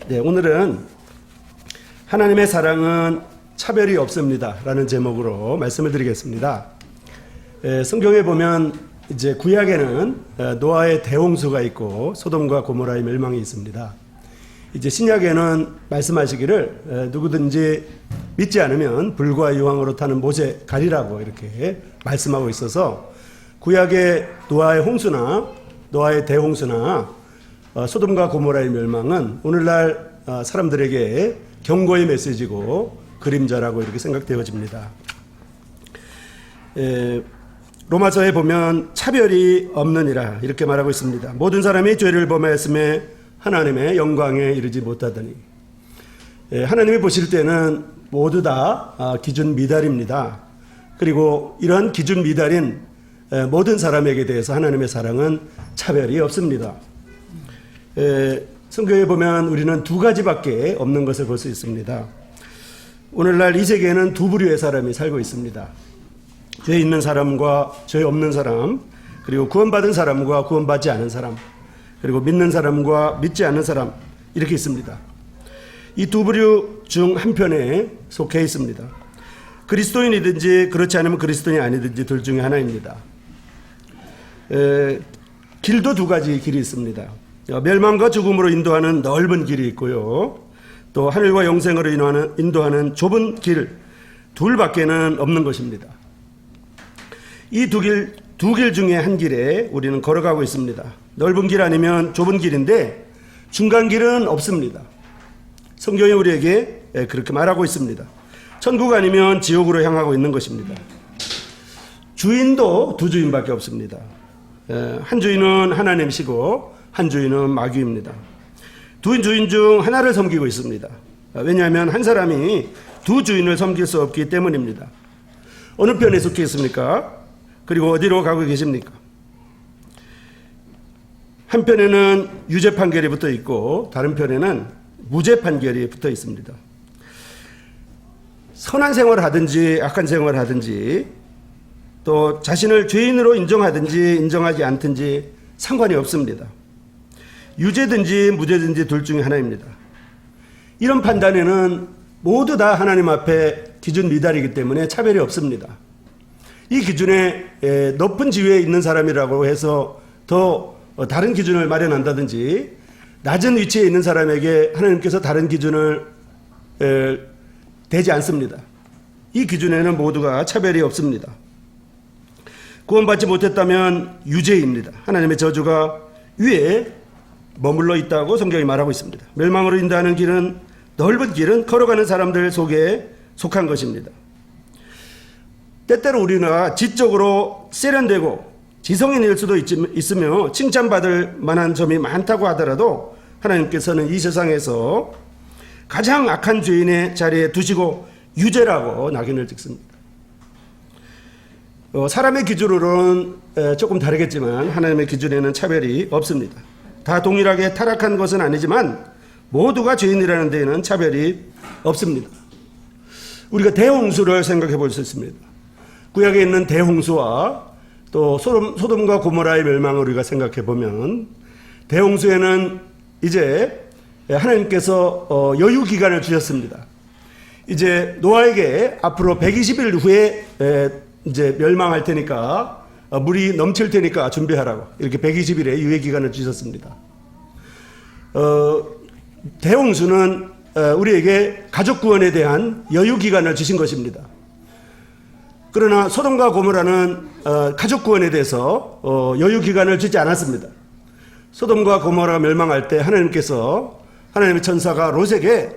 네, 오늘은 하나님의 사랑은 차별이 없습니다 라는 제목으로 말씀을 드리겠습니다. 성경에 보면 이제 구약에는 노아의 대홍수가 있고 소돔과 고모라의 멸망이 있습니다. 이제 신약에는 말씀하시기를 누구든지 믿지 않으면 불과 유황으로 타는 못에 가리라고 이렇게 말씀하고 있어서 구약의 노아의 홍수나 노아의 대홍수나 소돔과 고모라의 멸망은 오늘날 사람들에게 경고의 메시지고 그림자라고 이렇게 생각되어집니다. 로마서에 보면 차별이 없느니라 이렇게 말하고 있습니다. 모든 사람이 죄를 범하였음에 하나님의 영광에 이르지 못하더니. 하나님이 보실 때는 모두 다 기준 미달입니다. 그리고 이런 기준 미달인 모든 사람에게 대해서 하나님의 사랑은 차별이 없습니다. 성경에 보면 우리는 두 가지밖에 없는 것을 볼 수 있습니다. 오늘날 이 세계에는 두 부류의 사람이 살고 있습니다. 죄 있는 사람과 죄 없는 사람, 그리고 구원받은 사람과 구원받지 않은 사람, 그리고 믿는 사람과 믿지 않는 사람, 이렇게 있습니다. 이 두 부류 중 한편에 속해 있습니다. 그리스도인이든지 그렇지 않으면 그리스도인이 아니든지 둘 중에 하나입니다. 길도 두 가지 길이 있습니다. 멸망과 죽음으로 인도하는 넓은 길이 있고요. 또 하늘과 영생으로 인도하는 좁은 길, 둘밖에는 없는 것입니다. 이 두 길 중에 한 길에 우리는 걸어가고 있습니다. 넓은 길 아니면 좁은 길인데 중간 길은 없습니다. 성경이 우리에게 그렇게 말하고 있습니다. 천국 아니면 지옥으로 향하고 있는 것입니다. 주인도 두 주인밖에 없습니다. 한 주인은 하나님이시고 한 주인은 마귀입니다. 두 주인 중 하나를 섬기고 있습니다. 왜냐하면 한 사람이 두 주인을 섬길 수 없기 때문입니다. 어느 편에 속해 있습니까? 그리고 어디로 가고 계십니까? 한편에는 유죄 판결이 붙어 있고 다른 편에는 무죄 판결이 붙어 있습니다. 선한 생활을 하든지 악한 생활을 하든지 또 자신을 죄인으로 인정하든지 인정하지 않든지 상관이 없습니다. 유죄든지 무죄든지 둘 중에 하나입니다. 이런 판단에는 모두 다 하나님 앞에 기준 미달이기 때문에 차별이 없습니다. 이 기준에 높은 지위에 있는 사람이라고 해서 더 다른 기준을 마련한다든지 낮은 위치에 있는 사람에게 하나님께서 다른 기준을 대지 않습니다. 이 기준에는 모두가 차별이 없습니다. 구원받지 못했다면 유죄입니다. 하나님의 저주가 위에 머물러 있다고 성경이 말하고 있습니다. 멸망으로 인도하는 길은 넓은 길은 걸어가는 사람들 속에 속한 것입니다. 때때로 우리가 지적으로 세련되고 지성인일 수도 있으며 칭찬받을 만한 점이 많다고 하더라도 하나님께서는 이 세상에서 가장 악한 죄인의 자리에 두시고 유죄라고 낙인을 찍습니다. 사람의 기준으로는 조금 다르겠지만 하나님의 기준에는 차별이 없습니다. 다 동일하게 타락한 것은 아니지만 모두가 죄인이라는 데에는 차별이 없습니다. 우리가 대홍수를 생각해 볼 수 있습니다. 구약에 있는 대홍수와 또 소돔과 고모라의 멸망을 우리가 생각해 보면 대홍수에는 이제 하나님께서 여유 기간을 주셨습니다. 이제 노아에게 앞으로 120일 후에 이제 멸망할 테니까 물이 넘칠 테니까 준비하라고 이렇게 120일의 유예 기간을 주셨습니다. 대홍수는 우리에게 가족 구원에 대한 여유 기간을 주신 것입니다. 그러나 소돔과 고모라는 가족 구원에 대해서 여유 기간을 주지 않았습니다. 소돔과 고모라가 멸망할 때 하나님께서 하나님의 천사가 롯에게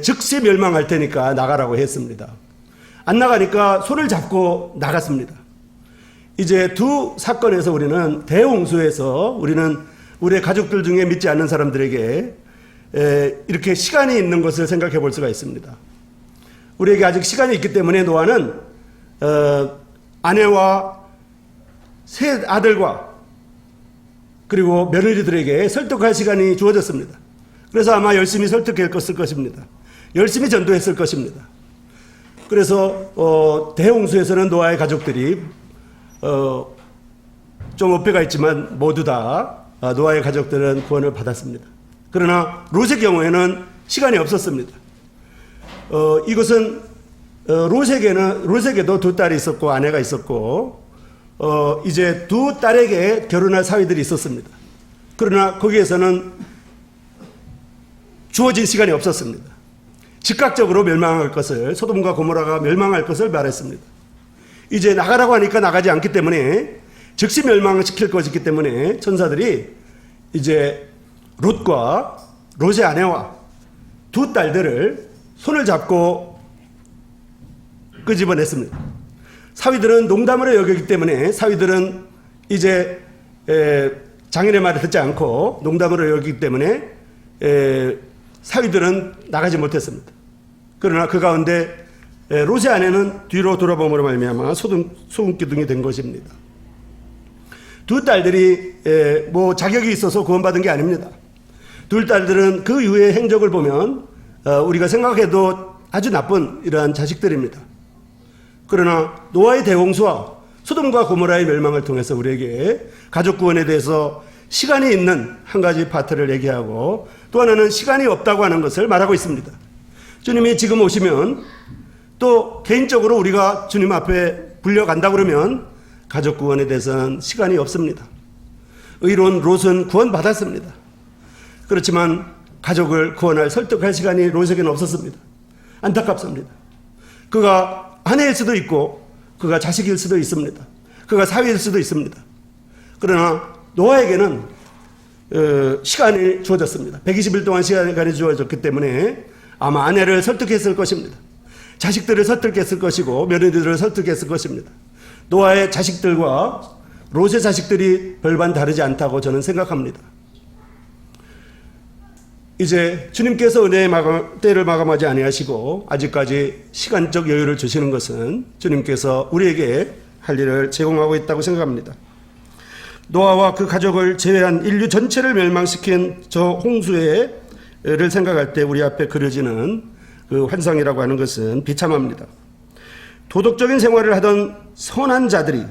즉시 멸망할 테니까 나가라고 했습니다. 안 나가니까 손을 잡고 나갔습니다. 이제 두 사건에서 우리는 대홍수에서 우리는 우리의 가족들 중에 믿지 않는 사람들에게 이렇게 시간이 있는 것을 생각해 볼 수가 있습니다. 우리에게 아직 시간이 있기 때문에 노아는 아내와 세 아들과 그리고 며느리들에게 설득할 시간이 주어졌습니다. 그래서 아마 열심히 설득했을 것입니다. 열심히 전도했을 것입니다. 그래서 대홍수에서는 노아의 가족들이 좀 어폐가 있지만 모두 다 노아의 가족들은 구원을 받았습니다. 그러나 롯의 경우에는 시간이 없었습니다. 이것은 롯에게도 두 딸이 있었고 아내가 있었고 이제 두 딸에게 결혼할 사위들이 있었습니다. 그러나 거기에서는 주어진 시간이 없었습니다. 즉각적으로 멸망할 것을, 소돔과 고모라가 멸망할 것을 말했습니다. 이제 나가라고 하니까 나가지 않기 때문에 즉시 멸망시킬 것이기 때문에 천사들이 이제 롯의 아내와 두 딸들을 손을 잡고 끄집어냈습니다. 사위들은 농담으로 여기기 때문에 사위들은 이제 장인의 말을 듣지 않고 농담으로 여기기 때문에 사위들은 나가지 못했습니다. 그러나 그 가운데 롯의 아내는 뒤로 돌아봄으로 말미암아 소금기둥이 된 것입니다. 두 딸들이 자격이 있어서 구원받은 게 아닙니다. 두 딸들은 그 이후의 행적을 보면 우리가 생각해도 아주 나쁜 이러한 자식들입니다. 그러나 노아의 대홍수와 소돔과 고모라의 멸망을 통해서 우리에게 가족 구원에 대해서 시간이 있는 한 가지 파트를 얘기하고 또 하나는 시간이 없다고 하는 것을 말하고 있습니다. 주님이 지금 오시면 또 개인적으로 우리가 주님 앞에 불려간다 그러면 가족 구원에 대해서는 시간이 없습니다. 의로운 롯은 구원받았습니다. 그렇지만 가족을 구원할 설득할 시간이 롯에게는 없었습니다. 안타깝습니다. 그가 아내일 수도 있고 그가 자식일 수도 있습니다. 그가 사위일 수도 있습니다. 그러나 노아에게는 시간이 주어졌습니다. 120일 동안 시간이 주어졌기 때문에 아마 아내를 설득했을 것입니다. 자식들을 설득했을 것이고 며느리들을 설득했을 것입니다. 노아의 자식들과 롯의 자식들이 별반 다르지 않다고 저는 생각합니다. 이제 주님께서 은혜의 때를 마감하지 아니하시고 아직까지 시간적 여유를 주시는 것은 주님께서 우리에게 할 일을 제공하고 있다고 생각합니다. 노아와 그 가족을 제외한 인류 전체를 멸망시킨 저 홍수를 생각할 때 우리 앞에 그려지는 그 환상이라고 하는 것은 비참합니다. 도덕적인 생활을 하던 선한 자들이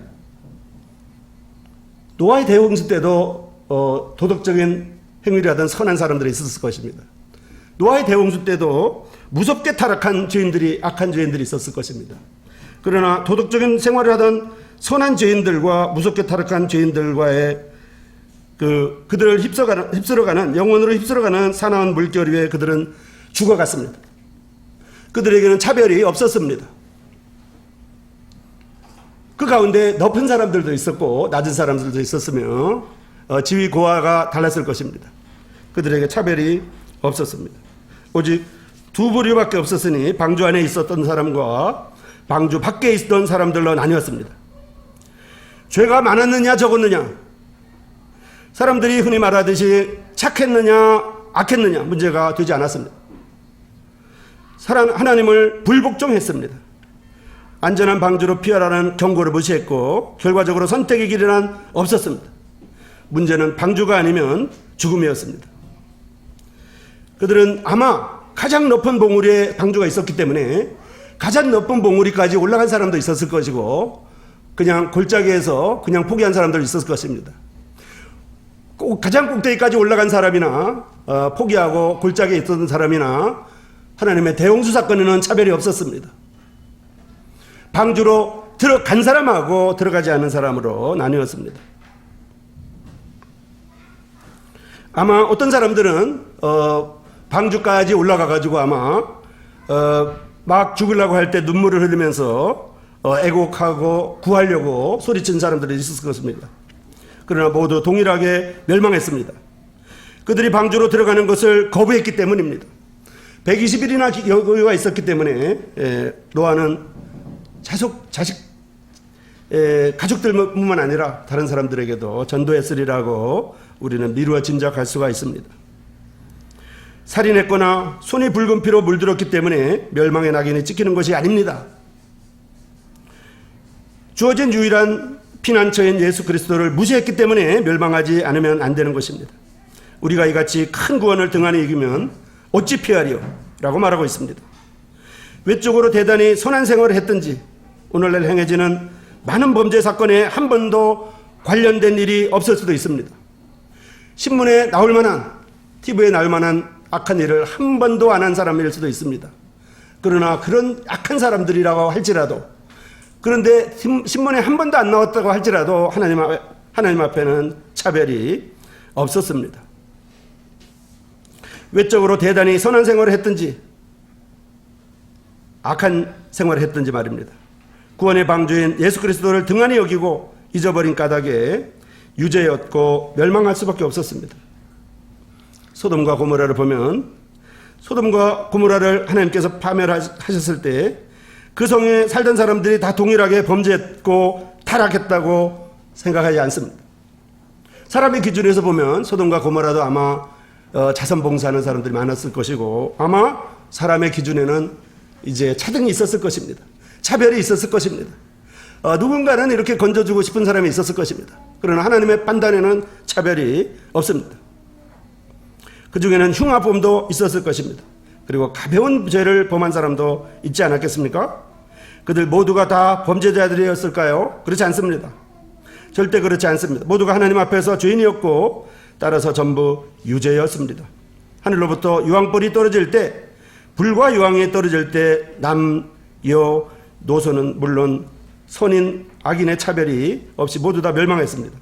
노아의 대홍수 때도 도덕적인 행위를 하던 선한 사람들이 있었을 것입니다. 노아의 대홍수 때도 무섭게 타락한 죄인들이, 악한 죄인들이 있었을 것입니다. 그러나 도덕적인 생활을 하던 선한 죄인들과 무섭게 타락한 죄인들과의 그들을 휩쓸어가는 영원으로 휩쓸어가는 사나운 물결 위에 그들은 죽어갔습니다. 그들에게는 차별이 없었습니다. 그 가운데 높은 사람들도 있었고 낮은 사람들도 있었으며 지위 고하가 달랐을 것입니다. 그들에게 차별이 없었습니다. 오직 두 부류밖에 없었으니 방주 안에 있었던 사람과 방주 밖에 있었던 사람들로 나뉘었습니다. 죄가 많았느냐 적었느냐, 사람들이 흔히 말하듯이 착했느냐 악했느냐 문제가 되지 않았습니다. 하나님을 불복종했습니다. 안전한 방주로 피하라는 경고를 무시했고 결과적으로 선택의 길은 없었습니다. 문제는 방주가 아니면 죽음이었습니다. 그들은 아마 가장 높은 봉우리에 방주가 있었기 때문에 가장 높은 봉우리까지 올라간 사람도 있었을 것이고 그냥 골짜기에서 그냥 포기한 사람도 있었을 것입니다. 가장 꼭대기까지 올라간 사람이나 포기하고 골짜기에 있었던 사람이나 하나님의 대홍수 사건에는 차별이 없었습니다. 방주로 들어간 사람하고 들어가지 않은 사람으로 나뉘었습니다. 아마 어떤 사람들은 방주까지 올라가가지고 아마 막 죽으려고 할 때 눈물을 흘리면서 애곡하고 구하려고 소리친 사람들이 있었을 것입니다. 그러나 모두 동일하게 멸망했습니다. 그들이 방주로 들어가는 것을 거부했기 때문입니다. 120일이나 여유가 있었기 때문에 노아는 가족들뿐만 아니라 다른 사람들에게도 전도했으리라고 우리는 미루어 짐작할 수가 있습니다. 살인했거나 손이 붉은 피로 물들었기 때문에 멸망의 낙인이 찍히는 것이 아닙니다. 주어진 유일한 피난처인 예수 그리스도를 무시했기 때문에 멸망하지 않으면 안 되는 것입니다. 우리가 이같이 큰 구원을 등한히 이기면 어찌 피하리요? 라고 말하고 있습니다. 외적으로 대단히 선한 생활을 했든지 오늘날 행해지는 많은 범죄 사건에 한 번도 관련된 일이 없을 수도 있습니다. 신문에 나올 만한 피부에 날 만한 악한 일을 한 번도 안 한 사람일 수도 있습니다. 그러나 그런 악한 사람들이라고 할지라도, 그런데 신문에 한 번도 안 나왔다고 할지라도 하나님 앞에는 차별이 없었습니다. 외적으로 대단히 선한 생활을 했든지 악한 생활을 했든지 말입니다. 구원의 방주인 예수 그리스도를 등한히 여기고 잊어버린 까닭에 유죄였고 멸망할 수밖에 없었습니다. 소돔과 고모라를 보면, 소돔과 고모라를 하나님께서 파멸하셨을 때 그 성에 살던 사람들이 다 동일하게 범죄했고 타락했다고 생각하지 않습니다. 사람의 기준에서 보면 소돔과 고모라도 아마 자선봉사하는 사람들이 많았을 것이고, 아마 사람의 기준에는 이제 차등이 있었을 것입니다. 차별이 있었을 것입니다. 누군가는 이렇게 건져주고 싶은 사람이 있었을 것입니다. 그러나 하나님의 판단에는 차별이 없습니다. 그 중에는 흉악범도 있었을 것입니다. 그리고 가벼운 죄를 범한 사람도 있지 않았겠습니까? 그들 모두가 다 범죄자들이었을까요? 그렇지 않습니다. 절대 그렇지 않습니다. 모두가 하나님 앞에서 죄인이었고 따라서 전부 유죄였습니다. 하늘로부터 유황불이 떨어질 때, 불과 유황이 떨어질 때 남, 여, 노소는 물론 선인, 악인의 차별이 없이 모두 다 멸망했습니다.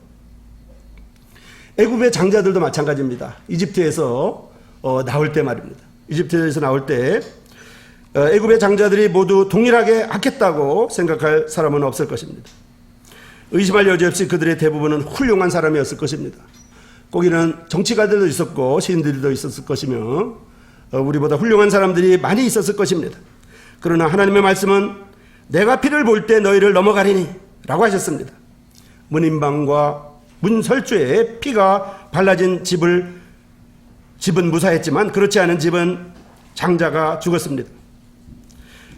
애굽의 장자들도 마찬가지입니다. 이집트에서 나올 때 말입니다. 이집트에서 나올 때 애굽의 장자들이 모두 동일하게 악했다고 생각할 사람은 없을 것입니다. 의심할 여지 없이 그들의 대부분은 훌륭한 사람이었을 것입니다. 거기는 정치가들도 있었고 시인들도 있었을 것이며 우리보다 훌륭한 사람들이 많이 있었을 것입니다. 그러나 하나님의 말씀은 내가 피를 볼 때 너희를 넘어가리니 라고 하셨습니다. 문인방과 문설주에 피가 발라진 집은 무사했지만 그렇지 않은 집은 장자가 죽었습니다.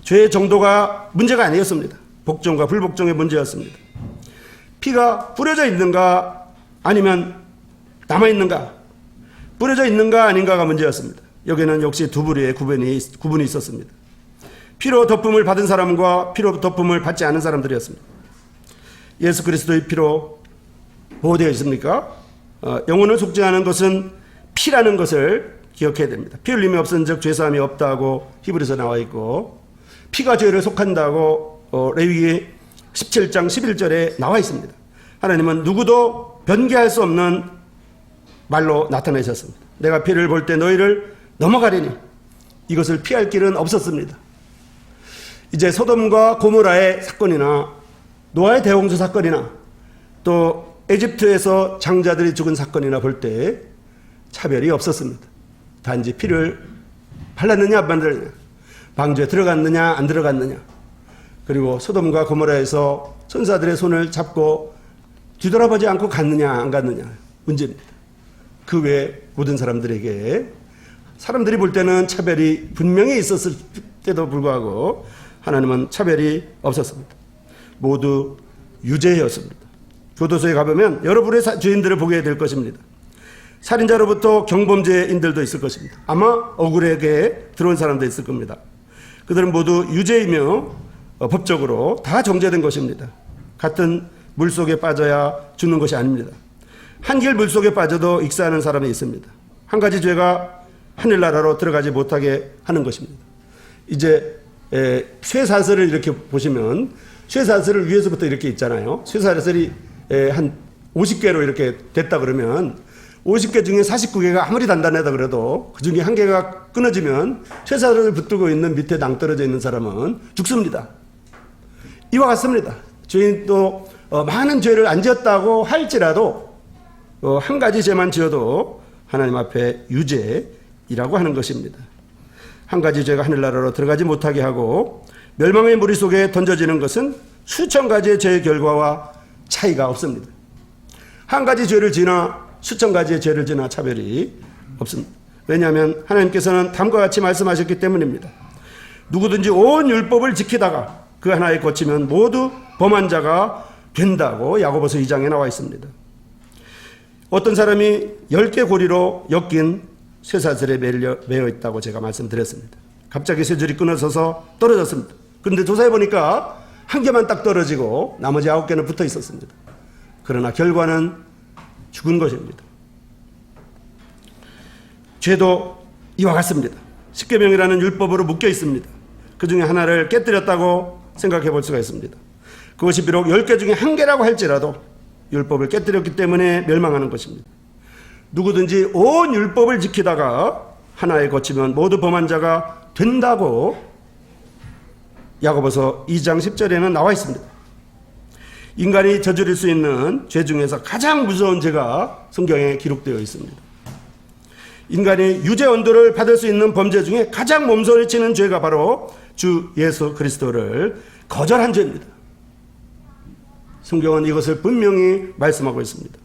죄의 정도가 문제가 아니었습니다. 복종과 불복종의 문제였습니다. 피가 뿌려져 있는가 아니면 남아있는가, 뿌려져 있는가 아닌가가 문제였습니다. 여기에는 역시 두 부류의 구분이 있었습니다. 피로 덮음을 받은 사람과 피로 덮음을 받지 않은 사람들이었습니다. 예수 그리스도의 피로 보호되어 있습니까? 영혼을 속죄하는 것은 피라는 것을 기억해야 됩니다. 피 흘림이 없은 즉 죄사함이 없다고 히브리서 나와 있고, 피가 죄를 속한다고 레위기 17장 11절에 나와 있습니다. 하나님은 누구도 변개할 수 없는 말로 나타내셨습니다. 내가 피를 볼 때 너희를 넘어가리니, 이것을 피할 길은 없었습니다. 이제 소돔과 고모라의 사건이나 노아의 대홍수 사건이나 또 에집트에서 장자들이 죽은 사건이나 볼 때 차별이 없었습니다. 단지 피를 발랐느냐 안 발랐느냐, 방주에 들어갔느냐 안 들어갔느냐, 그리고 소돔과 고모라에서 천사들의 손을 잡고 뒤돌아보지 않고 갔느냐 안 갔느냐 문제입니다. 그 외 모든 사람들에게, 사람들이 볼 때는 차별이 분명히 있었을 때도 불구하고 하나님은 차별이 없었습니다. 모두 유죄였습니다. 교도소에 가보면 여러분의 죄인들을 보게 될 것입니다. 살인자로부터 경범죄인들도 있을 것입니다. 아마 억울하게 들어온 사람도 있을 겁니다. 그들은 모두 유죄이며 법적으로 다 정죄된 것입니다. 같은 물속에 빠져야 죽는 것이 아닙니다. 한길 물속에 빠져도 익사하는 사람이 있습니다. 한 가지 죄가 하늘나라로 들어가지 못하게 하는 것입니다. 이제 쇠사슬을 이렇게 보시면 쇠사슬을 위에서부터 이렇게 있잖아요. 쇠사슬이 한 50개로 이렇게 됐다 그러면 50개 중에 49개가 아무리 단단하다 그래도 그 중에 한 개가 끊어지면 쇠사슬을 붙들고 있는 밑에 낭떠러져 있는 사람은 죽습니다. 이와 같습니다. 죄인도 많은 죄를 안 지었다고 할지라도 한 가지 죄만 지어도 하나님 앞에 유죄이라고 하는 것입니다. 한 가지 죄가 하늘나라로 들어가지 못하게 하고 멸망의 무리 속에 던져지는 것은 수천 가지의 죄의 결과와 차이가 없습니다. 한 가지 죄를 지나 수천 가지의 죄를 지나 차별이 없습니다. 왜냐하면 하나님께서는 다음과 같이 말씀하셨기 때문입니다. 누구든지 온 율법을 지키다가 그 하나에 거치면 모두 범한 자가 된다고 야고보서 2장에 나와 있습니다. 어떤 사람이 10개 고리로 엮인 쇠사슬에 매여 있다고 제가 말씀드렸습니다. 갑자기 쇠줄이 끊어져서 떨어졌습니다. 그런데 조사해 보니까 한 개만 딱 떨어지고 나머지 9개는 붙어 있었습니다. 그러나 결과는 죽은 것입니다. 죄도 이와 같습니다. 십계명이라는 율법으로 묶여 있습니다. 그 중에 하나를 깨뜨렸다고 생각해 볼 수가 있습니다. 그것이 비록 10개 중에 한 개라고 할지라도 율법을 깨뜨렸기 때문에 멸망하는 것입니다. 누구든지 온 율법을 지키다가 하나에 거치면 모두 범한 자가 된다고 야고보서 2장 10절에는 나와 있습니다. 인간이 저지를 수 있는 죄 중에서 가장 무서운 죄가 성경에 기록되어 있습니다. 인간이 유죄 언도를 받을 수 있는 범죄 중에 가장 몸소리치는 죄가 바로 주 예수 그리스도를 거절한 죄입니다. 성경은 이것을 분명히 말씀하고 있습니다.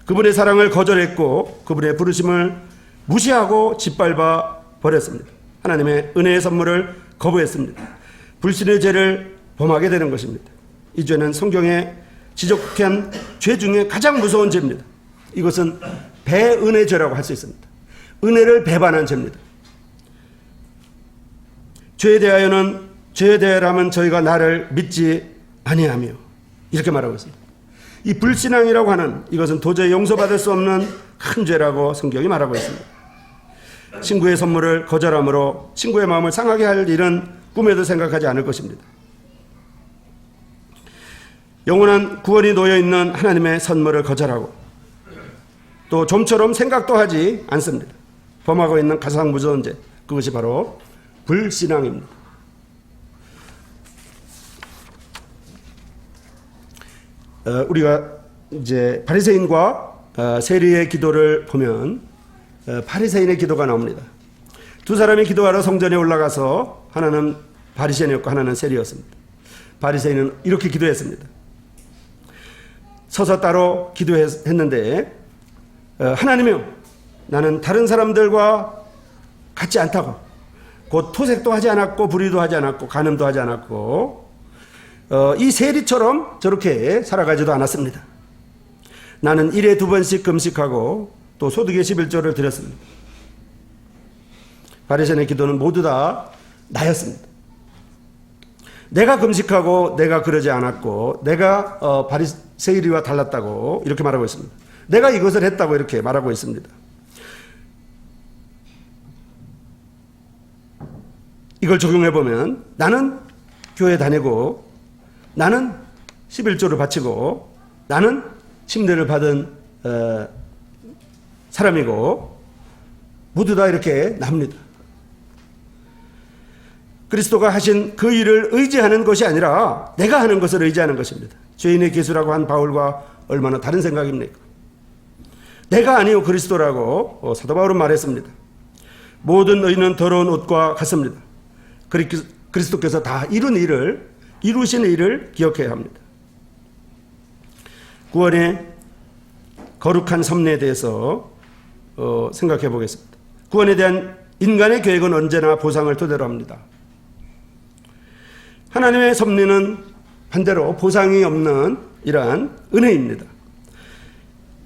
그분의 사랑을 거절했고 그분의 부르심을 무시하고 짓밟아 버렸습니다. 하나님의 은혜의 선물을 거부했습니다. 불신의 죄를 범하게 되는 것입니다. 이 죄는 성경에 지적한 죄 중에 가장 무서운 죄입니다. 이것은 배은혜 죄라고 할 수 있습니다. 은혜를 배반한 죄입니다. 죄에 대하여라면 저희가 나를 믿지 아니하며 이렇게 말하고 있습니다. 이 불신앙이라고 하는 이것은 도저히 용서받을 수 없는 큰 죄라고 성경이 말하고 있습니다. 친구의 선물을 거절함으로 친구의 마음을 상하게 할 일은 꿈에도 생각하지 않을 것입니다. 영원한 구원이 놓여있는 하나님의 선물을 거절하고 또 좀처럼 생각도 하지 않습니다. 범하고 있는 가장 무서운 죄, 그것이 바로 불신앙입니다. 우리가 이제 바리새인과 세리의 기도를 보면 바리새인의 기도가 나옵니다. 두 사람이 기도하러 성전에 올라가서 하나는 바리새인이었고 하나는 세리였습니다. 바리새인은 이렇게 기도했습니다. 서서 따로 기도했는데 하나님이여, 나는 다른 사람들과 같지 않다고, 곧 토색도 하지 않았고 불의도 하지 않았고 간음도 하지 않았고 이 세리처럼 저렇게 살아가지도 않았습니다. 나는 1에 2번씩 금식하고 또 소득의 11조를 드렸습니다. 바리새인의 기도는 모두 다 나였습니다. 내가 금식하고 내가 그러지 않았고 내가 바리새인과 달랐다고 이렇게 말하고 있습니다. 내가 이것을 했다고 이렇게 말하고 있습니다. 이걸 적용해보면 나는 교회 다니고 나는 11조를 바치고 나는 침례를 받은 사람이고 모두 다 이렇게 납니다. 그리스도가 하신 그 일을 의지하는 것이 아니라 내가 하는 것을 의지하는 것입니다. 죄인의 기수라고 한 바울과 얼마나 다른 생각입니까? 내가 아니요 그리스도라고 사도 바울은 말했습니다. 모든 의는 더러운 옷과 같습니다. 그리스도께서 다 이루신 일을 기억해야 합니다. 구원의 거룩한 섭리에 대해서 생각해 보겠습니다. 구원에 대한 인간의 계획은 언제나 보상을 토대로 합니다. 하나님의 섭리는 반대로 보상이 없는 이러한 은혜입니다.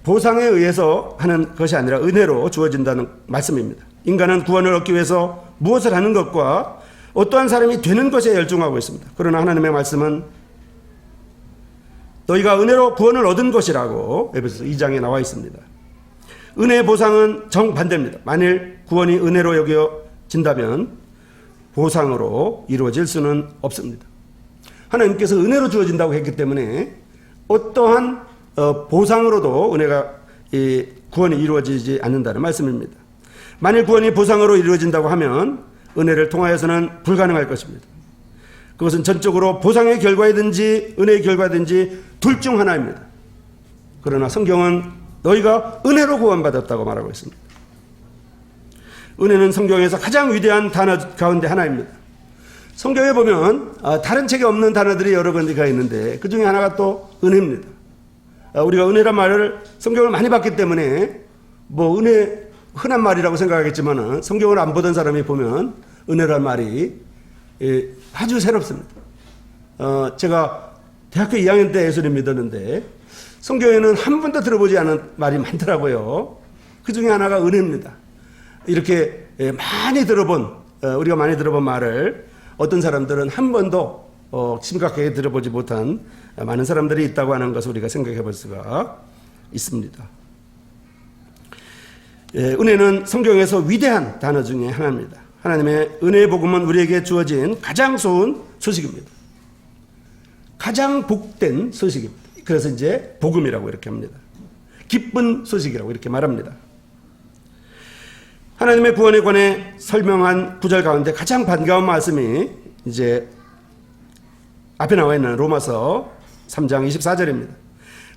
보상에 의해서 하는 것이 아니라 은혜로 주어진다는 말씀입니다. 인간은 구원을 얻기 위해서 무엇을 하는 것과 어떠한 사람이 되는 것에 열중하고 있습니다. 그러나 하나님의 말씀은 너희가 은혜로 구원을 얻은 것이라고 에베소서 2장에 나와 있습니다. 은혜의 보상은 정반대입니다. 만일 구원이 은혜로 여겨진다면 보상으로 이루어질 수는 없습니다. 하나님께서 은혜로 주어진다고 했기 때문에 어떠한 보상으로도 구원이 이루어지지 않는다는 말씀입니다. 만일 구원이 보상으로 이루어진다고 하면 은혜를 통하여서는 불가능할 것입니다. 그것은 전적으로 보상의 결과이든지 은혜의 결과든지 둘 중 하나입니다. 그러나 성경은 너희가 은혜로 구원받았다고 말하고 있습니다. 은혜는 성경에서 가장 위대한 단어 가운데 하나입니다. 성경에 보면 다른 책에 없는 단어들이 여러 가지가 있는데 그 중에 하나가 또 은혜입니다. 우리가 은혜란 말을 성경을 많이 봤기 때문에 은혜 흔한 말이라고 생각하겠지만 성경을 안 보던 사람이 보면 은혜란 말이 아주 새롭습니다. 제가 대학교 2학년 때 예수를 믿었는데 성경에는 한 번도 들어보지 않은 말이 많더라고요. 그 중에 하나가 은혜입니다. 이렇게 우리가 많이 들어본 말을 어떤 사람들은 한 번도 심각하게 들어보지 못한 많은 사람들이 있다고 하는 것을 우리가 생각해 볼 수가 있습니다. 은혜는 성경에서 위대한 단어 중에 하나입니다. 하나님의 은혜의 복음은 우리에게 주어진 가장 좋은 소식입니다. 가장 복된 소식입니다. 그래서 이제 복음이라고 이렇게 합니다. 기쁜 소식이라고 이렇게 말합니다. 하나님의 구원에 관해 설명한 구절 가운데 가장 반가운 말씀이 이제 앞에 나와 있는 로마서 3장 24절입니다.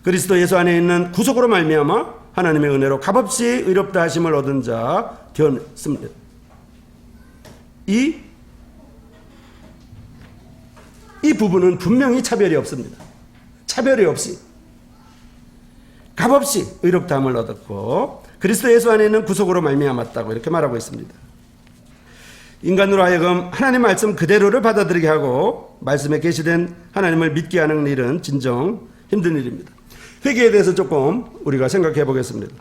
그리스도 예수 안에 있는 구속으로 말미암아 하나님의 은혜로 값없이 의롭다 하심을 얻은 자 되었습니다. 이 부분은 분명히 차별이 없습니다. 차별이 없이 값없이 의롭다함을 얻었고 그리스도 예수 안에 있는 구속으로 말미암았다고 이렇게 말하고 있습니다. 인간으로 하여금 하나님 말씀 그대로를 받아들이게 하고 말씀에 계시된 하나님을 믿게 하는 일은 진정 힘든 일입니다. 회개에 대해서 조금 우리가 생각해 보겠습니다.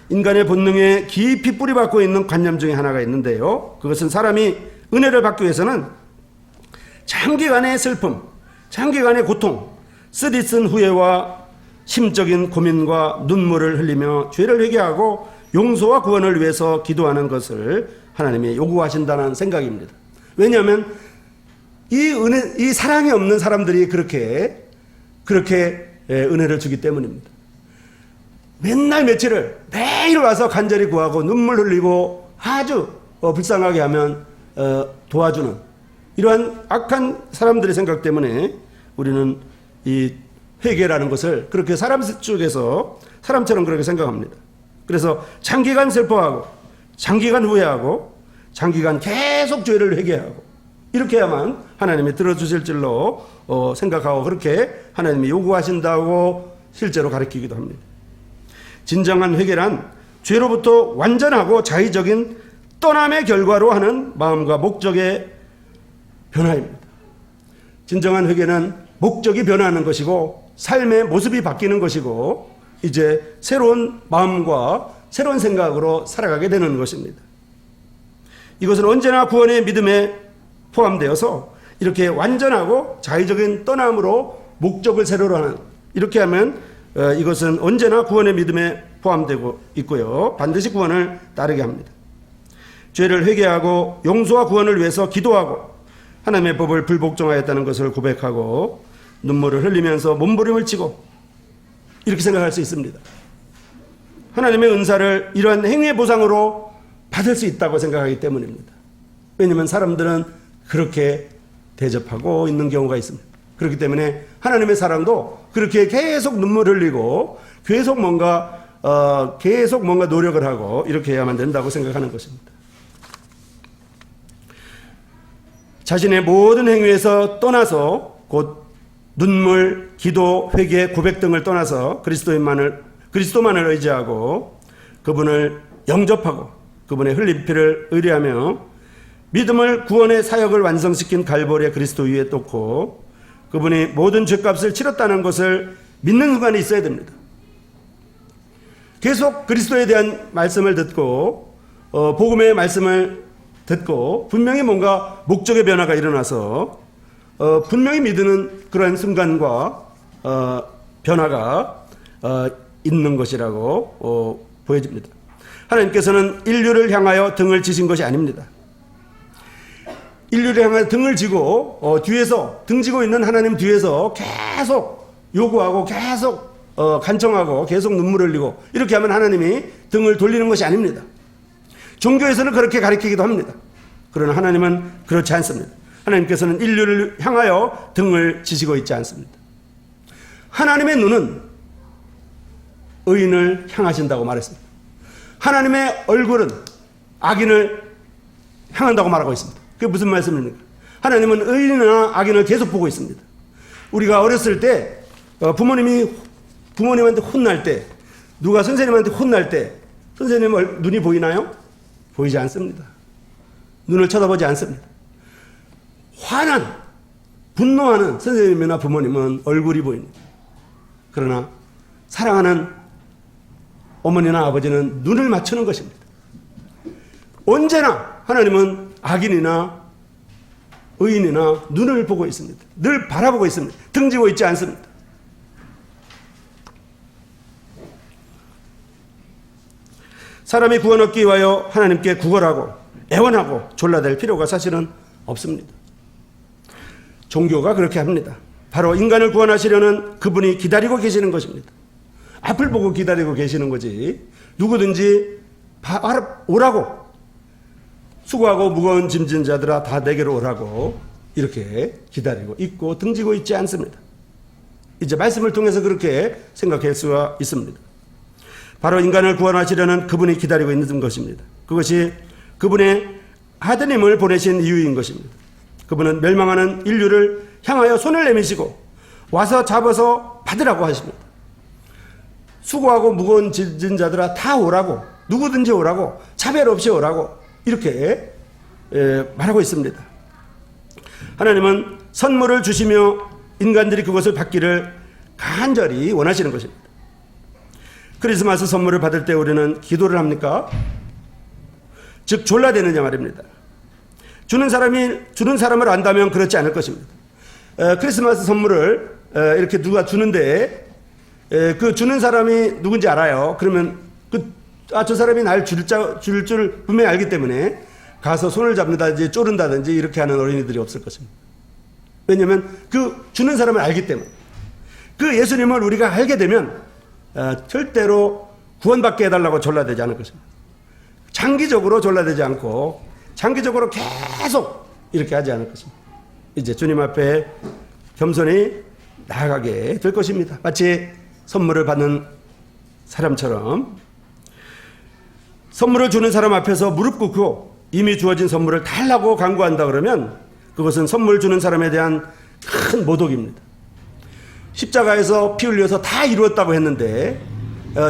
인간의 본능에 깊이 뿌리박고 있는 관념 중에 하나가 있는데요. 그것은 사람이 은혜를 받기 위해서는 장기간의 슬픔, 장기간의 고통, 쓰디쓴 후회와 심적인 고민과 눈물을 흘리며 죄를 회개하고 용서와 구원을 위해서 기도하는 것을 하나님이 요구하신다는 생각입니다. 왜냐하면 이 사랑이 없는 사람들이 그렇게 은혜를 주기 때문입니다. 맨날 며칠을 매일 와서 간절히 구하고 눈물 흘리고 아주 불쌍하게 하면 도와주는 이러한 악한 사람들의 생각 때문에 우리는 이 회개라는 것을 그렇게 사람 쪽에서 사람처럼 그렇게 생각합니다. 그래서 장기간 슬퍼하고 장기간 후회하고 장기간 계속 죄를 회개하고 이렇게 해야만 하나님이 들어주실 줄로 생각하고 그렇게 하나님이 요구하신다고 실제로 가르치기도 합니다. 진정한 회개란 죄로부터 완전하고 자의적인 떠남의 결과로 하는 마음과 목적의 변화입니다. 진정한 회개는 목적이 변화하는 것이고 삶의 모습이 바뀌는 것이고 이제 새로운 마음과 새로운 생각으로 살아가게 되는 것입니다. 이것은 언제나 구원의 믿음에 포함되어서 이렇게 완전하고 자의적인 떠남으로 목적을 새로로 하는 이렇게 하면 이것은 언제나 구원의 믿음에 포함되고 있고요. 반드시 구원을 따르게 합니다. 죄를 회개하고 용서와 구원을 위해서 기도하고 하나님의 법을 불복종하였다는 것을 고백하고 눈물을 흘리면서 몸부림을 치고 이렇게 생각할 수 있습니다. 하나님의 은사를 이러한 행위의 보상으로 받을 수 있다고 생각하기 때문입니다. 왜냐하면 사람들은 그렇게 대접하고 있는 경우가 있습니다. 그렇기 때문에 하나님의 사랑도 그렇게 계속 눈물 흘리고 계속 뭔가 노력을 하고 이렇게 해야만 된다고 생각하는 것입니다. 자신의 모든 행위에서 떠나서 곧 눈물, 기도, 회개, 고백 등을 떠나서 그리스도만을 의지하고 그분을 영접하고 그분의 흘린 피를 의뢰하며 믿음을 구원의 사역을 완성시킨 갈보리의 그리스도 위에 놓고 그분이 모든 죄값을 치렀다는 것을 믿는 순간이 있어야 됩니다. 계속 그리스도에 대한 말씀을 듣고 복음의 말씀을 듣고 분명히 뭔가 목적의 변화가 일어나서 분명히 믿는 그러한 순간과 변화가 있는 것이라고 보여집니다. 하나님께서는 인류를 향하여 등을 지신 것이 아닙니다. 인류를 향하여 등을 지고 뒤에서 등 지고 있는 하나님 뒤에서 계속 요구하고 계속 간청하고 계속 눈물 흘리고 이렇게 하면 하나님이 등을 돌리는 것이 아닙니다. 종교에서는 그렇게 가르치기도 합니다. 그러나 하나님은 그렇지 않습니다. 하나님께서는 인류를 향하여 등을 지시고 있지 않습니다. 하나님의 눈은 의인을 향하신다고 말했습니다. 하나님의 얼굴은 악인을 향한다고 말하고 있습니다. 그게 무슨 말씀입니까? 하나님은 의인이나 악인을 계속 보고 있습니다. 우리가 어렸을 때 부모님한테 혼날 때 누가 선생님한테 혼날 때 선생님 눈이 보이나요? 보이지 않습니다. 눈을 쳐다보지 않습니다. 화난, 분노하는 선생님이나 부모님은 얼굴이 보입니다. 그러나 사랑하는 어머니나 아버지는 눈을 맞추는 것입니다. 언제나 하나님은 악인이나 의인이나 눈을 보고 있습니다. 늘 바라보고 있습니다. 등지고 있지 않습니다. 사람이 구원 얻기 위하여 하나님께 구걸하고 애원하고 졸라댈 필요가 사실은 없습니다. 종교가 그렇게 합니다. 바로 인간을 구원하시려는 그분이 기다리고 계시는 것입니다. 앞을 보고 기다리고 계시는 거지. 누구든지 오라고, 수고하고 무거운 짐진 자들아 다 내게로 오라고 이렇게 기다리고 있고 등지고 있지 않습니다. 이제 말씀을 통해서 그렇게 생각할 수가 있습니다. 바로 인간을 구원하시려는 그분이 기다리고 있는 것입니다. 그것이 그분의 아드님을 보내신 이유인 것입니다. 그분은 멸망하는 인류를 향하여 손을 내미시고 와서 잡아서 받으라고 하십니다. 수고하고 무거운 짐진 자들아 다 오라고, 누구든지 오라고, 차별 없이 오라고 이렇게 말하고 있습니다. 하나님은 선물을 주시며 인간들이 그것을 받기를 간절히 원하시는 것입니다. 크리스마스 선물을 받을 때 우리는 기도를 합니까? 즉 졸라대느냐 말입니다. 주는 사람을 안다면 그렇지 않을 것입니다. 크리스마스 선물을 이렇게 누가 주는데 그 주는 사람이 누군지 알아요. 그러면 저 사람이 날 줄 줄 분명히 알기 때문에 가서 손을 잡는다든지 쪼른다든지 이렇게 하는 어린이들이 없을 것입니다. 왜냐하면 그 주는 사람을 알기 때문에. 그 예수님을 우리가 알게 되면 절대로 구원받게 해달라고 졸라대지 않을 것입니다. 장기적으로 졸라대지 않고 장기적으로 계속 이렇게 하지 않을 것입니다. 이제 주님 앞에 겸손히 나아가게 될 것입니다. 마치 선물을 받는 사람처럼 선물을 주는 사람 앞에서 무릎 꿇고 이미 주어진 선물을 달라고 간구한다 그러면 그것은 선물 주는 사람에 대한 큰 모독입니다. 십자가에서 피 흘려서 다 이루었다고 했는데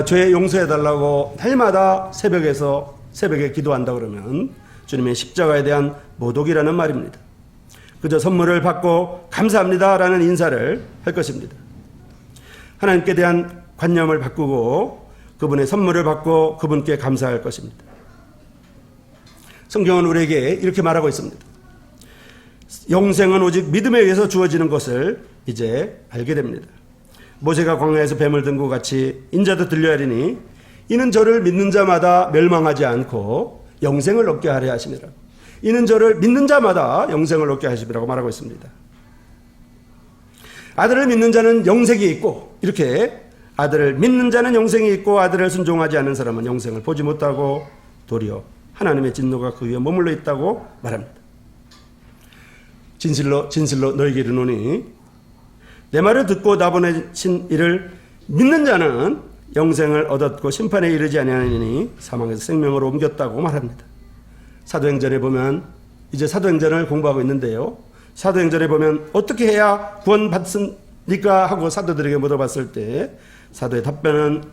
죄 용서해달라고 날마다 새벽에 기도한다 그러면 주님의 십자가에 대한 모독이라는 말입니다. 그저 선물을 받고 감사합니다라는 인사를 할 것입니다. 하나님께 대한 관념을 바꾸고 그분의 선물을 받고 그분께 감사할 것입니다. 성경은 우리에게 이렇게 말하고 있습니다. 영생은 오직 믿음에 의해서 주어지는 것을 이제 알게 됩니다. 모세가 광야에서 뱀을 든 것 같이 인자도 들려야 하리니 이는 저를 믿는 자마다 멸망하지 않고 영생을 얻게 하려 하심이라. 이는 저를 믿는 자마다 영생을 얻게 하심이라고 말하고 있습니다. 아들을 믿는 자는 영생이 있고 이렇게 아들을 믿는 자는 영생이 있고 아들을 순종하지 않는 사람은 영생을 보지 못하고 도리어 하나님의 진노가 그 위에 머물러 있다고 말합니다. 진실로 너희에게 이르노니 내 말을 듣고 나 보내신 이를 믿는 자는 영생을 얻었고 심판에 이르지 아니하니 사망에서 생명으로 옮겼다고 말합니다. 사도행전에 보면 이제 사도행전을 공부하고 있는데요. 사도행전에 보면 어떻게 해야 구원받습니까? 하고 사도들에게 물어봤을 때 사도의 답변은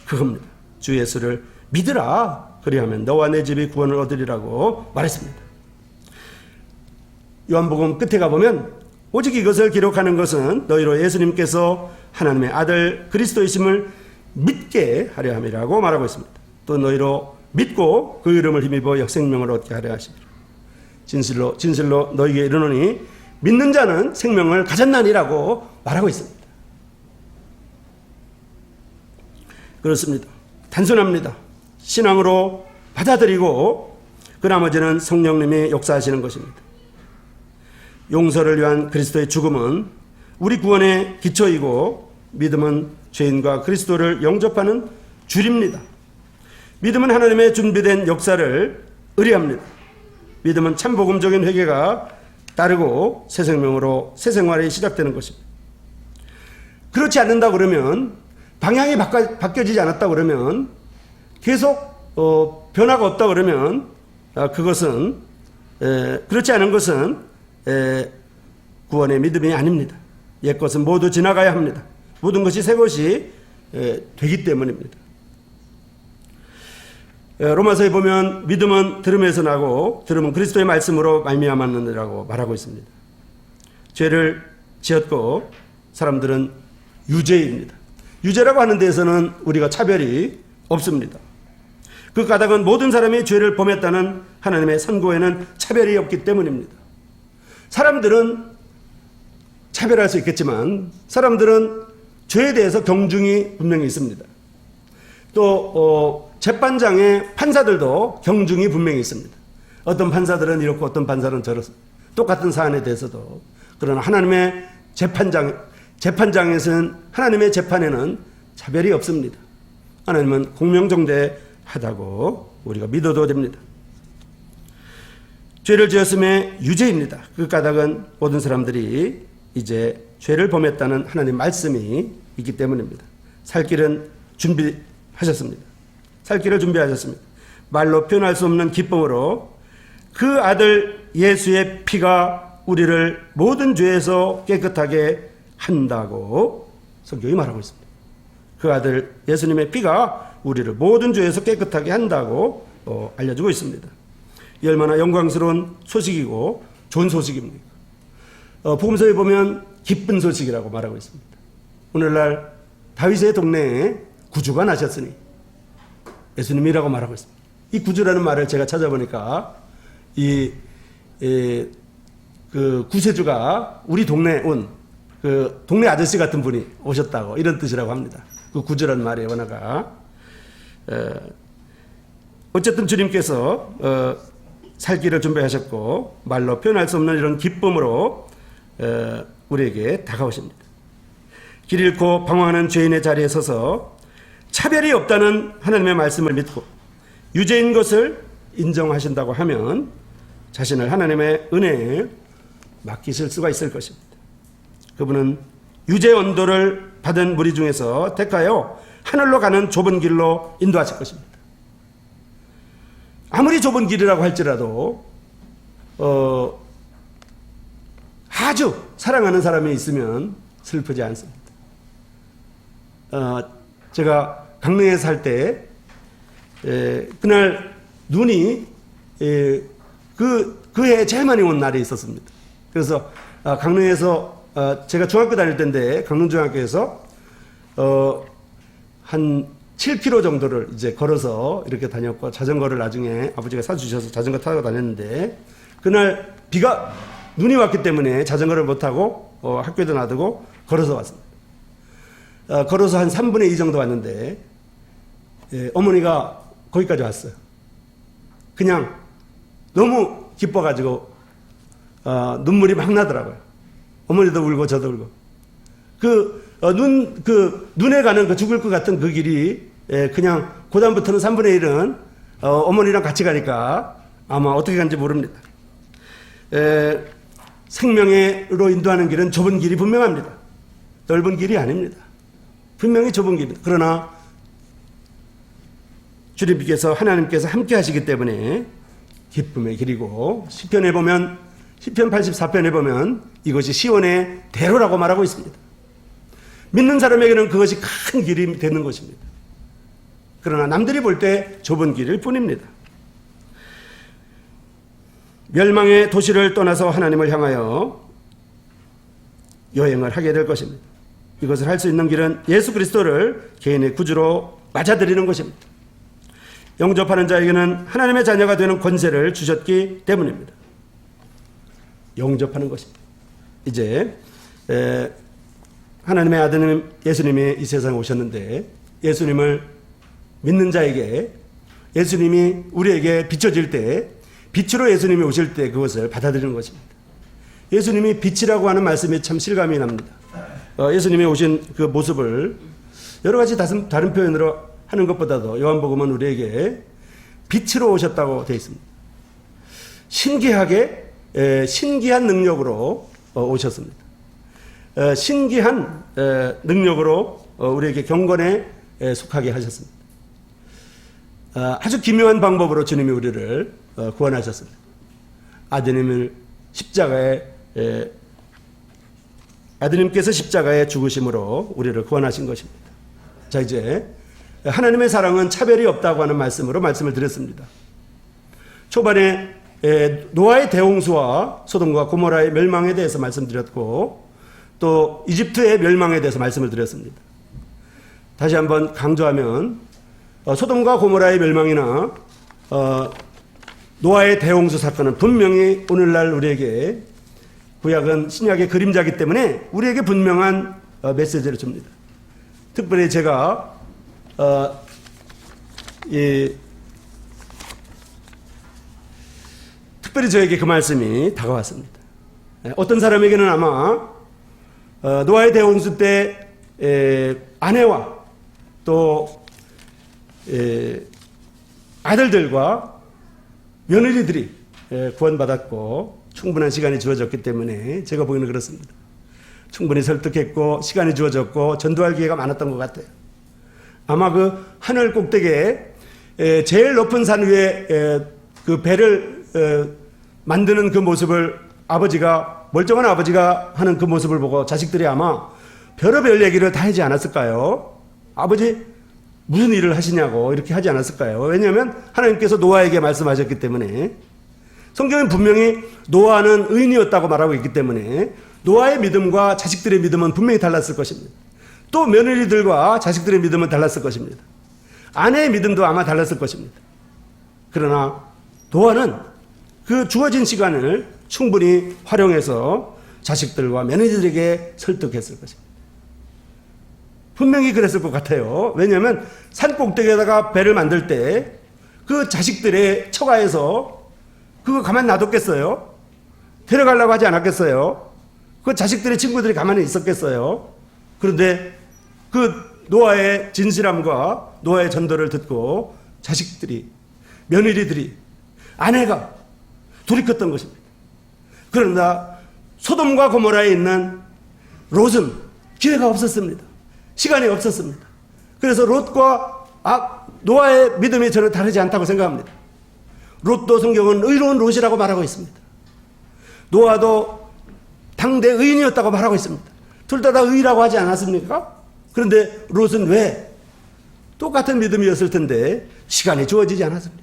그겁니다. 주 예수를 믿으라. 그리하면 너와 내 집이 구원을 얻으리라고 말했습니다. 요한복음 끝에 가보면 오직 이것을 기록하는 것은 너희로 예수님께서 하나님의 아들 그리스도이심을 믿게 하려 함이라고 말하고 있습니다. 또 너희로 믿고 그 이름을 힘입어 역생명을 얻게 하려 하시리라. 진실로 너희에게 이르노니 믿는 자는 생명을 가졌나니라고 말하고 있습니다. 그렇습니다. 단순합니다. 신앙으로 받아들이고 그 나머지는 성령님이 역사하시는 것입니다. 용서를 위한 그리스도의 죽음은 우리 구원의 기초이고 믿음은 죄인과 그리스도를 영접하는 줄입니다. 믿음은 하나님의 준비된 역사를 의뢰합니다. 믿음은 참복음적인 회개가 따르고 새 생명으로 새 생활이 시작되는 것입니다. 그렇지 않는다 그러면 방향이 바뀌어지지 않았다 그러면 계속 변화가 없다 그러면 그것은 그렇지 않은 것은 구원의 믿음이 아닙니다. 옛것은 모두 지나가야 합니다. 모든 것이 새 것이 되기 때문입니다. 로마서에 보면 믿음은 들음에서 나고 들음은 그리스도의 말씀으로 말미암았느니라고 말하고 있습니다. 죄를 지었고 사람들은 유죄입니다. 유죄라고 하는 데에서는 우리가 차별이 없습니다. 그 까닭은 모든 사람이 죄를 범했다는 하나님의 선고에는 차별이 없기 때문입니다. 사람들은 차별할 수 있겠지만 사람들은 죄에 대해서 경중이 분명히 있습니다. 또 재판장의 판사들도 경중이 분명히 있습니다. 어떤 판사들은 이렇고 어떤 판사는 저렇습니다. 똑같은 사안에 대해서도. 그러나 하나님의 재판장에서는 하나님의 재판에는 차별이 없습니다. 하나님은 공명정대하다고 우리가 믿어도 됩니다. 죄를 지었음에 유죄입니다. 그 까닭은 모든 사람들이 이제 죄를 범했다는 하나님의 말씀이 있기 때문입니다. 살 길은 준비하셨습니다. 살 길을 준비하셨습니다. 말로 표현할 수 없는 기쁨으로 그 아들 예수의 피가 우리를 모든 죄에서 깨끗하게 한다고 성경이 말하고 있습니다. 그 아들 예수님의 피가 우리를 모든 죄에서 깨끗하게 한다고 알려주고 있습니다. 이 얼마나 영광스러운 소식이고 좋은 소식입니까? 복음서에 보면 기쁜 소식이라고 말하고 있습니다. 오늘날 다윗의 동네에 구주가 나셨으니 예수님이라고 말하고 있습니다. 이 구주라는 말을 제가 찾아보니까 그 구세주가 우리 동네에 온 그 동네 아저씨 같은 분이 오셨다고 이런 뜻이라고 합니다. 그 구주라는 말의 원어가. 어쨌든 주님께서 살 길을 준비하셨고 말로 표현할 수 없는 이런 기쁨으로 우리에게 다가오십니다. 길 잃고 방황하는 죄인의 자리에 서서 차별이 없다는 하나님의 말씀을 믿고 유죄인 것을 인정하신다고 하면 자신을 하나님의 은혜에 맡기실 수가 있을 것입니다. 그분은 유죄 언도를 받은 무리 중에서 택하여 하늘로 가는 좁은 길로 인도하실 것입니다. 아무리 좁은 길이라고 할지라도 아주 사랑하는 사람이 있으면 슬프지 않습니다. 제가 강릉에 살 때 그날 눈이 그해 제일 많이 온 날이 있었습니다. 그래서 강릉에서 제가 중학교 다닐 때인데 강릉중학교에서 한 7km 정도를 이제 걸어서 이렇게 다녔고 자전거를 나중에 아버지가 사주셔서 자전거 타고 다녔는데 그날 눈이 왔기 때문에 자전거를 못 타고 학교에도 놔두고 걸어서 왔습니다. 걸어서 한 3분의 2 정도 왔는데 어머니가 거기까지 왔어요. 그냥 너무 기뻐가지고 눈물이 막 나더라고요. 어머니도 울고 저도 울고. 눈에 가는 그 죽을 것 같은 그 길이 그냥 그다음부터는 3분의 1은 어머니랑 같이 가니까 아마 어떻게 간지 모릅니다. 생명으로 인도하는 길은 좁은 길이 분명합니다. 넓은 길이 아닙니다. 분명히 좁은 길입니다. 그러나 주님께서 하나님께서 함께 하시기 때문에 기쁨의 길이고 시편 84편에 보면 이것이 시온의 대로라고 말하고 있습니다. 믿는 사람에게는 그것이 큰 길이 되는 것입니다. 그러나 남들이 볼 때 좁은 길일 뿐입니다. 멸망의 도시를 떠나서 하나님을 향하여 여행을 하게 될 것입니다. 이것을 할 수 있는 길은 예수 그리스도를 개인의 구주로 맞아들이는 것입니다. 영접하는 자에게는 하나님의 자녀가 되는 권세를 주셨기 때문입니다. 영접하는 것입니다. 이제 하나님의 아드님 예수님이 이 세상에 오셨는데 예수님을 믿는 자에게 예수님이 우리에게 비춰질 때 빛으로 예수님이 오실 때 그것을 받아들이는 것입니다. 예수님이 빛이라고 하는 말씀이 참 실감이 납니다. 예수님이 오신 그 모습을 여러 가지 다른 표현으로 하는 것보다도 요한복음은 우리에게 빛으로 오셨다고 되어 있습니다. 신기한 능력으로 오셨습니다. 신기한 능력으로 우리에게 경건에 속하게 하셨습니다. 아주 기묘한 방법으로 주님이 우리를 구원하셨습니다. 아드님께서 십자가에 죽으심으로 우리를 구원하신 것입니다. 자, 이제 하나님의 사랑은 차별이 없다고 하는 말씀을 드렸습니다. 초반에 노아의 대홍수와 소돔과 고모라의 멸망에 대해서 말씀드렸고 또 이집트의 멸망에 대해서 말씀을 드렸습니다. 다시 한번 강조하면 소돔과 고모라의 멸망이나 노아의 대홍수 사건은 분명히 오늘날 우리에게 구약은 신약의 그림자이기 때문에 우리에게 분명한 메시지를 줍니다. 특별히 제가 특별히 저에게 그 말씀이 다가왔습니다. 어떤 사람에게는 아마 노아의 대홍수 때 아내와 또 아들들과 며느리들이 구원받았고 충분한 시간이 주어졌기 때문에 제가 보기에는 그렇습니다. 충분히 설득했고 시간이 주어졌고 전도할 기회가 많았던 것 같아요. 아마 그 하늘 꼭대기에 제일 높은 산 위에 그 배를 만드는 그 모습을 아버지가, 멀쩡한 아버지가 하는 그 모습을 보고 자식들이 아마 별의별 얘기를 다 하지 않았을까요? 아버지 무슨 일을 하시냐고 이렇게 하지 않았을까요? 왜냐하면 하나님께서 노아에게 말씀하셨기 때문에. 성경은 분명히 노아는 의인이었다고 말하고 있기 때문에 노아의 믿음과 자식들의 믿음은 분명히 달랐을 것입니다. 또 며느리들과 자식들의 믿음은 달랐을 것입니다. 아내의 믿음도 아마 달랐을 것입니다. 그러나 노아는 그 주어진 시간을 충분히 활용해서 자식들과 며느리들에게 설득했을 것입니다. 분명히 그랬을 것 같아요. 왜냐하면 산 꼭대기에다가 배를 만들 때 그 자식들의 처가에서 그거 가만 놔뒀겠어요? 데려가려고 하지 않았겠어요? 그 자식들의 친구들이 가만히 있었겠어요? 그런데 그 노아의 진실함과 노아의 전도를 듣고 자식들이, 며느리들이, 아내가 돌이켰던 것입니다. 그러나 소돔과 고모라에 있는 롯은 기회가 없었습니다. 시간이 없었습니다. 그래서 롯과 노아의 믿음이 전혀 다르지 않다고 생각합니다. 롯도 성경은 의로운 롯이라고 말하고 있습니다. 노아도 당대 의인이었다고 말하고 있습니다. 둘 다 의라고 하지 않았습니까? 그런데 롯은 왜? 똑같은 믿음이었을 텐데 시간이 주어지지 않았습니다.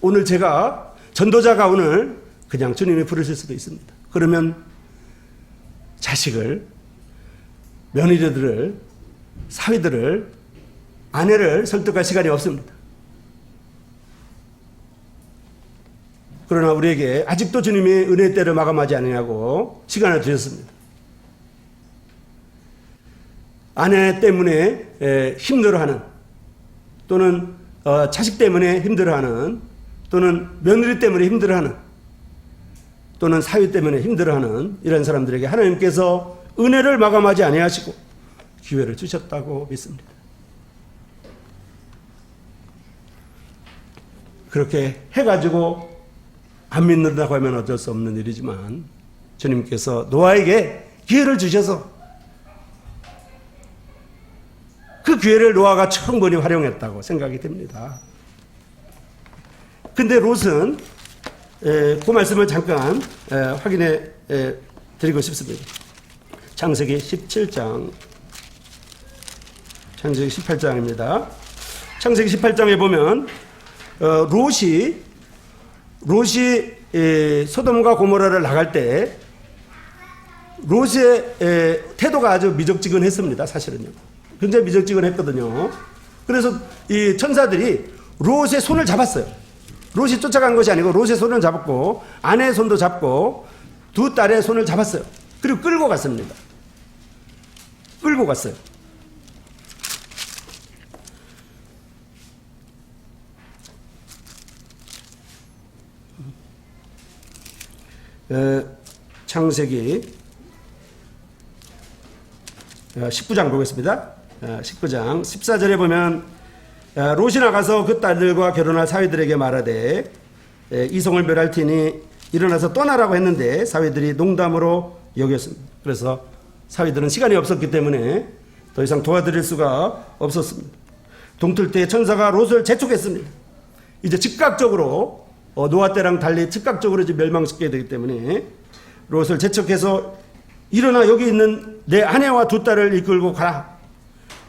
오늘 제가 전도자가 오늘 그냥 주님이 부르실 수도 있습니다. 그러면 자식을, 며느리들을, 사위들을, 아내를 설득할 시간이 없습니다. 그러나 우리에게 아직도 주님이 은혜의 때를 마감하지 않으냐고 시간을 주셨습니다. 아내 때문에 힘들어하는, 또는 자식 때문에 힘들어하는, 또는 며느리 때문에 힘들어하는, 또는 사위 때문에 힘들어하는 이런 사람들에게 하나님께서 은혜를 마감하지 아니하시고 기회를 주셨다고 믿습니다. 그렇게 해가지고 안 믿는다고 하면 어쩔 수 없는 일이지만 주님께서 노아에게 기회를 주셔서 그 기회를 노아가 충분히 활용했다고 생각이 됩니다. 근데 롯은 그 말씀을 잠깐 확인해 드리고 싶습니다. 창세기 17장, 창세기 18장입니다. 창세기 18장에 보면 롯이 소돔과 고모라를 나갈 때 롯의 태도가 아주 미적지근했습니다. 사실은요. 굉장히 미적지근했거든요. 그래서 이 천사들이 롯의 손을 잡았어요. 롯이 쫓아간 것이 아니고 롯의 손을 잡았고 아내의 손도 잡고 두 딸의 손을 잡았어요. 그리고 끌고 갔습니다. 끌고 갔어요. 창세기 19장 보겠습니다. 19장 14절에 보면 롯이 나가서 그 딸들과 결혼할 사위들에게 말하되 이성을 멸할 테니 일어나서 떠나라고 했는데 사위들이 농담으로 여겼습니다. 그래서 사위들은 시간이 없었기 때문에 더 이상 도와드릴 수가 없었습니다. 동틀 때 천사가 롯을 재촉했습니다. 이제 즉각적으로 노아 때랑 달리 즉각적으로 이제 멸망시켜야 되기 때문에 롯을 재촉해서 일어나 여기 있는 내 아내와 두 딸을 이끌고 가라.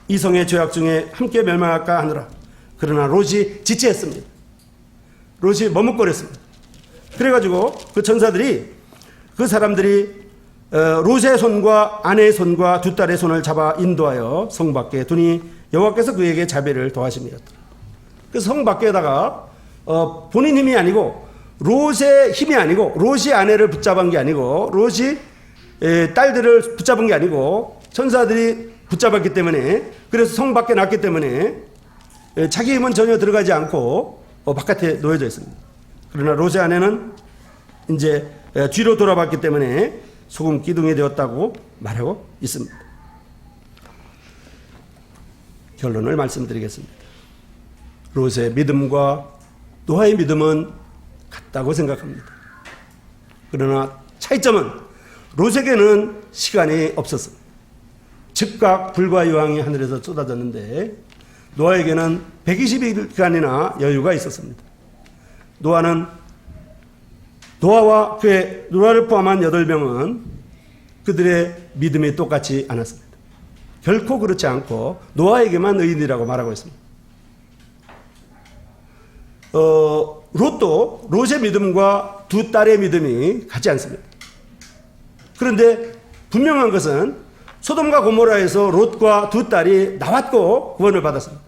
이성의 죄악 중에 함께 멸망할까 하느라. 그러나 롯이 지체했습니다. 롯이 머뭇거렸습니다. 그래가지고 그 천사들이 그 사람들이 롯의 손과 아내의 손과 두 딸의 손을 잡아 인도하여 성 밖에 두니 여호와께서 그에게 자비를 더하심이었다. 그래서 성 밖에다가 본인 힘이 아니고 롯의 힘이 아니고 롯이 아내를 붙잡은 게 아니고 롯이 딸들을 붙잡은 게 아니고 천사들이 붙잡았기 때문에 그래서 성 밖에 놨기 때문에 자기 힘은 전혀 들어가지 않고 바깥에 놓여져 있습니다. 그러나 롯의 아내는 이제 뒤로 돌아봤기 때문에 소금 기둥이 되었다고 말하고 있습니다. 결론을 말씀드리겠습니다. 롯의 믿음과 노아의 믿음은 같다고 생각합니다. 그러나 차이점은 롯에게는 시간이 없었습니다. 즉각 불과 유황이 하늘에서 쏟아졌는데 노아에게는 120일간이나 여유가 있었습니다. 노아를 포함한 8명은 그들의 믿음이 똑같지 않았습니다. 결코 그렇지 않고 노아에게만 의인이라고 말하고 있습니다. 롯도 롯의 믿음과 두 딸의 믿음이 같지 않습니다. 그런데 분명한 것은 소돔과 고모라에서 롯과 두 딸이 나왔고 구원을 받았습니다.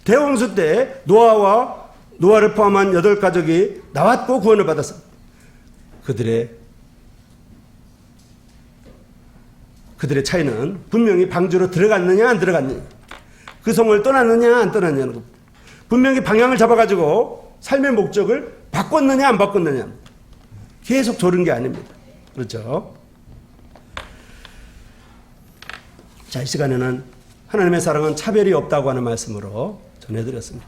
대홍수 때 노아를 포함한 8가족이 나왔고 구원을 받았습니다. 그들의 차이는 분명히 방주로 들어갔느냐 안 들어갔느냐, 그 성을 떠났느냐 안 떠났냐는 겁니다. 분명히 방향을 잡아가지고 삶의 목적을 바꿨느냐 안 바꿨느냐, 계속 조른 게 아닙니다. 그렇죠? 자, 이 시간에는 하나님의 사랑은 차별이 없다고 하는 말씀으로 전해드렸습니다.